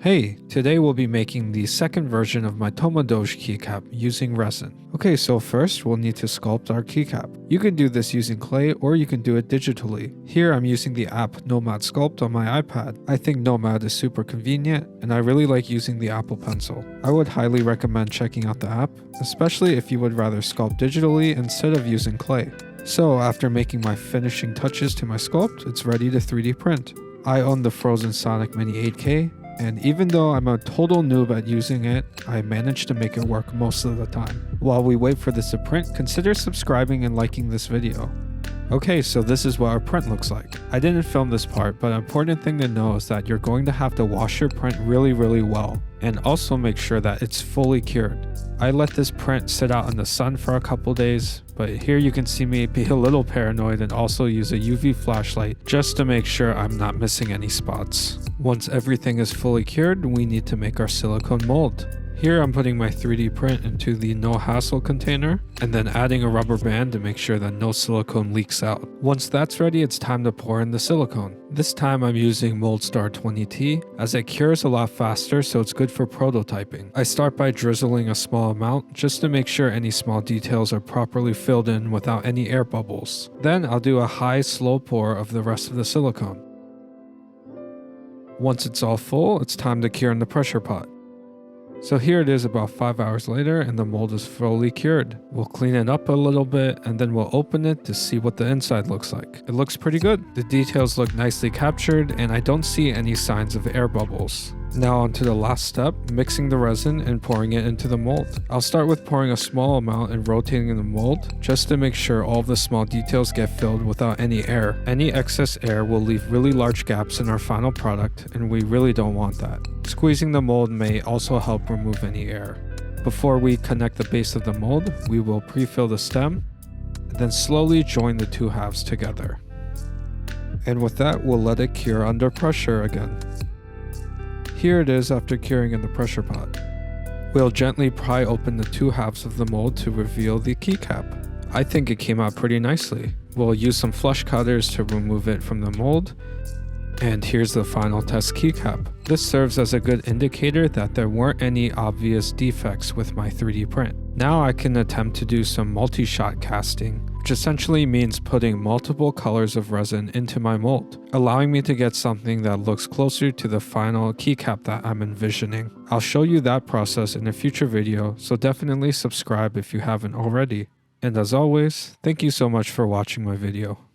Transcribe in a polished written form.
Hey, today we'll be making the second version of my Toma doge keycap using resin. Okay, so first we'll need to sculpt our keycap. You can do this using clay or you can do it digitally. Here I'm using the app Nomad Sculpt on my iPad. I think Nomad is super convenient and I really like using the Apple Pencil. I would highly recommend checking out the app, especially if you would rather sculpt digitally instead of using clay. So after making my finishing touches to my sculpt, it's ready to 3D print. I own the Frozen Sonic Mini 8K, and even though I'm a total noob at using it, I managed to make it work most of the time. While we wait for this to print, consider subscribing and liking this video. Okay, so this is what our print looks like. I didn't film this part, but an important thing to know is that you're going to have to wash your print really well, and also make sure that it's fully cured. I let this print sit out in the sun for a couple days, but here you can see me be a little paranoid and also use a UV flashlight just to make sure I'm not missing any spots. Once everything is fully cured, we need to make our silicone mold. Here I'm putting my 3D print into the no hassle container and then adding a rubber band to make sure that no silicone leaks out. Once that's ready, it's time to pour in the silicone. This time I'm using Moldstar 20T as it cures a lot faster, so it's good for prototyping. I start by drizzling a small amount just to make sure any small details are properly filled in without any air bubbles. Then I'll do a high slow pour of the rest of the silicone. Once it's all full, it's time to cure in the pressure pot. So here it is about 5 hours later and the mold is fully cured. We'll clean it up a little bit and then we'll open it to see what the inside looks like. It looks pretty good. The details look nicely captured and I don't see any signs of air bubbles. Now on to the last step, mixing the resin and pouring it into the mold. I'll start with pouring a small amount and rotating the mold just to make sure all the small details get filled without any air. Any excess air will leave really large gaps in our final product and we really don't want that. Squeezing the mold may also help remove any air. Before we connect the base of the mold, we will pre-fill the stem, then slowly join the two halves together. And with that, we'll let it cure under pressure again. Here it is after curing in the pressure pot. We'll gently pry open the two halves of the mold to reveal the keycap. I think it came out pretty nicely. We'll use some flush cutters to remove it from the mold. And here's the final test keycap. This serves as a good indicator that there weren't any obvious defects with my 3D print. Now I can attempt to do some multi-shot casting, which essentially means putting multiple colors of resin into my mold, allowing me to get something that looks closer to the final keycap that I'm envisioning. I'll show you that process in a future video, so definitely subscribe if you haven't already. And as always, thank you so much for watching my video.